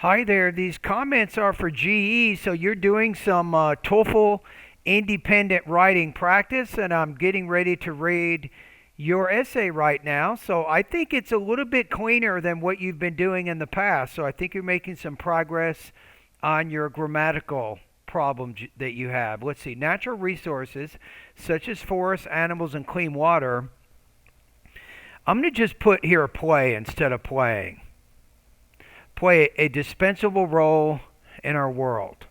Hi there. These comments are for GE. So you're doing some TOEFL independent writing practice, and I'm getting ready to read your essay right now. So I think it's a little bit cleaner than what you've been doing in the past. So I think you're making some progress on your grammatical problem that you have. Let's see. Natural resources such as forests, animals, and clean water. I'm going to just put here play instead of playing. Play a dispensable role in our world.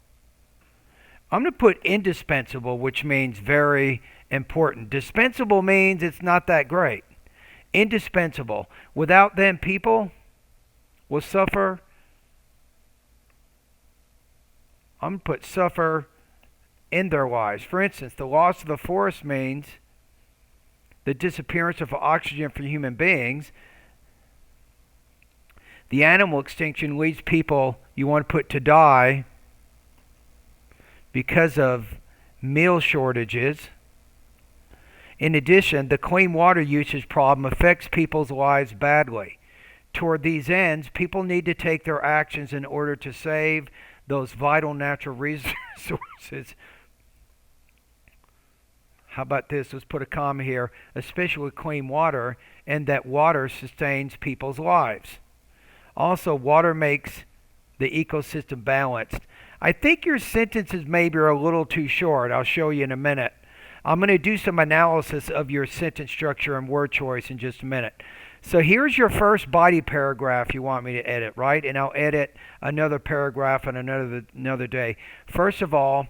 I'm going to put indispensable, which means very important. Dispensable means it's not that great. Indispensable. Without them, people will suffer. I'm going to put suffer in their lives. For instance, the loss of the forest means the disappearance of oxygen for human beings. The animal extinction leads people you want to put to die because of meal shortages. In addition, the clean water usage problem affects people's lives badly. Toward these ends, people need to take their actions in order to save those vital natural resources. How about this? Let's put a comma here, especially with clean water, and that water sustains people's lives. Also, water makes the ecosystem balanced. I think your sentences maybe are a little too short. I'll show you in a minute. I'm going to do some analysis of your sentence structure and word choice in just a minute. So here's your first body paragraph you want me to edit, right? And I'll edit another paragraph on another day. First of all,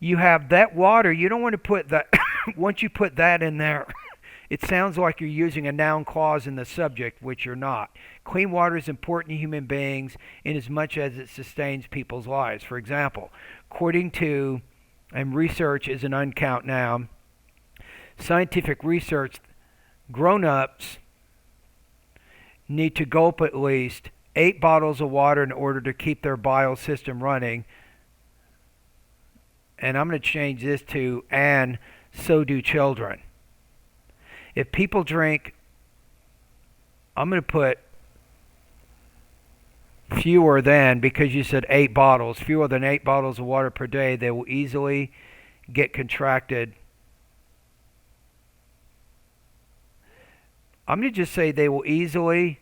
you have that water. You don't want to put that. Once you put that in there, it sounds like you're using a noun clause in the subject, which you're not. Clean water is important to human beings in as much as it sustains people's lives. For example, according to, and research is an uncount noun, scientific research, grown-ups need to gulp at least 8 bottles of water in order to keep their bile system running. And I'm going to change this to, and so do children. If people drink, I'm going to put fewer than, because you said 8 bottles, fewer than 8 bottles of water per day, they will easily get contracted. I'm going to just say they will easily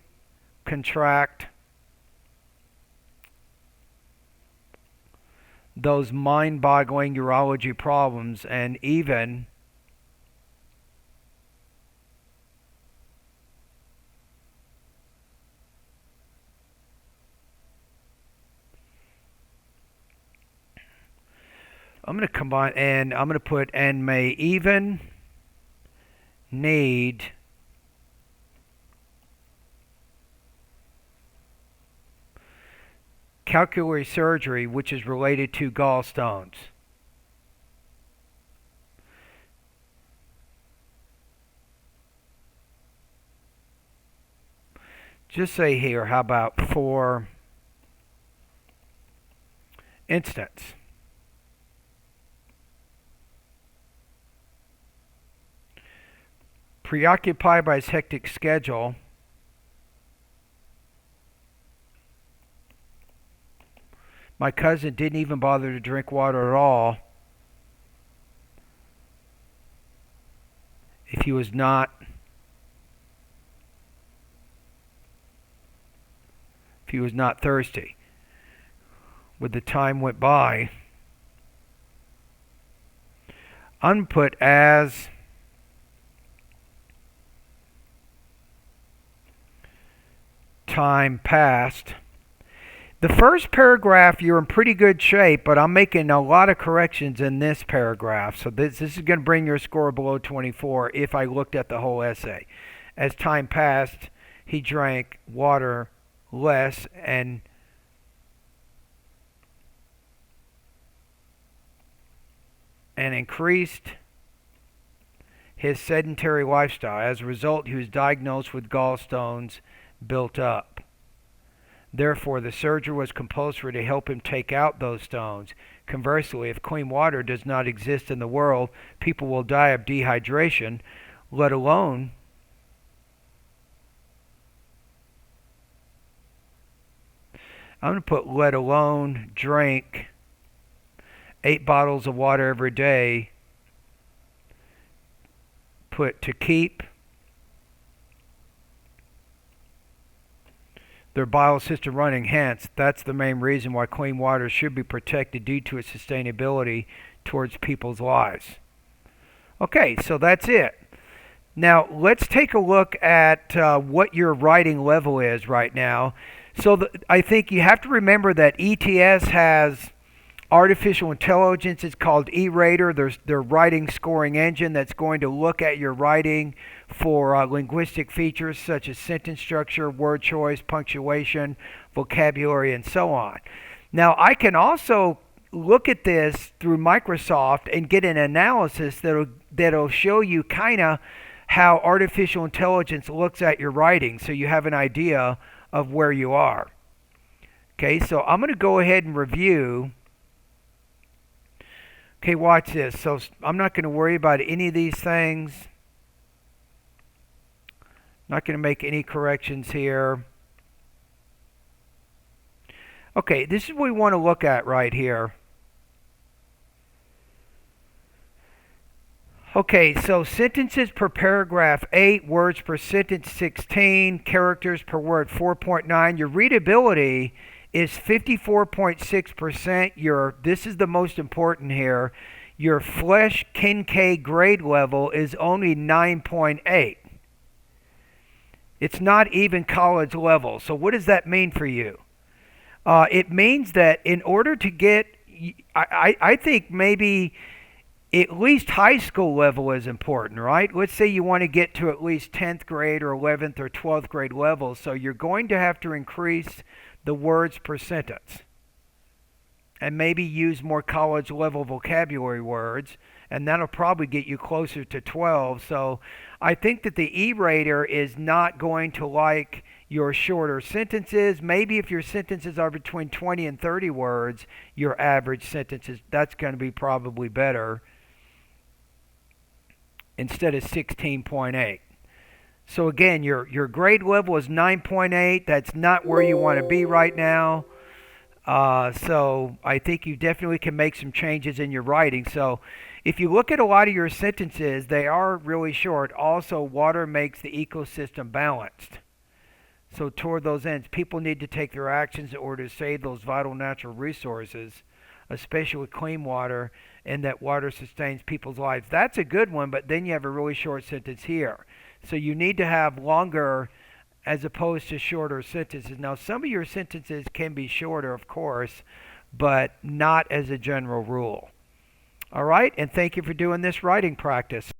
contract those mind-boggling urology problems, and even I'm going to combine, and I'm going to put, and may even need calculary surgery, which is related to gallstones. Just say here, how about for instance, preoccupied by his hectic schedule, my cousin didn't even bother to drink water at all if he was not thirsty. With the time went by, unput as time passed. The first paragraph, you're in pretty good shape, but I'm making a lot of corrections in this paragraph. So this is going to bring your score below 24 if I looked at the whole essay. As time passed, he drank water less and increased his sedentary lifestyle. As a result, he was diagnosed with gallstones built up. Therefore, the surgery was compulsory to help him take out those stones. Conversely, if clean water does not exist in the world, people will die of dehydration, let alone I'm going to put let alone drink 8 bottles of water every day. Put to keep their bile system running. Hence, that's the main reason why clean water should be protected due to its sustainability towards people's lives. Okay, so that's it. Now, let's take a look at what your writing level is right now. So I think you have to remember that ETS has artificial intelligence. It's called E-Rater. There's their writing scoring engine that's going to look at your writing for linguistic features such as sentence structure, word choice, punctuation, vocabulary, and so on. Now, I can also look at this through Microsoft and get an analysis that'll show you kind of how artificial intelligence looks at your writing, so you have an idea of where you are. Okay, so I'm going to go ahead and review. Okay, watch this. So I'm not going to worry about any of these things. Not going to make any corrections here. Okay, this is what we want to look at right here. Okay, so sentences per paragraph 8, words per sentence 16, characters per word 4.9. Your readability is 54.6%. This is the most important here. Your Flesch Kincaid grade level is only 9.8. It's not even college level. So what does that mean for you? It means that in order to get, I think maybe at least high school level is important, right? Let's say you want to get to at least 10th grade or 11th or 12th grade level. So you're going to have to increase the words per sentence and maybe use more college level vocabulary words, and that'll probably get you closer to 12. So I think that the E-Rater is not going to like your shorter sentences. Maybe if your sentences are between 20 and 30 words, your average sentences, that's going to be probably better instead of 16.8. So again, your grade level is 9.8. That's not where you want to be right now. So I think you definitely can make some changes in your writing. So if you look at a lot of your sentences, they are really short. Also, water makes the ecosystem balanced. So toward those ends, people need to take their actions in order to save those vital natural resources, especially with clean water, and that water sustains people's lives. That's a good one, but then you have a really short sentence here. So you need to have longer as opposed to shorter sentences. Now, some of your sentences can be shorter, of course, but not as a general rule. All right, and thank you for doing this writing practice.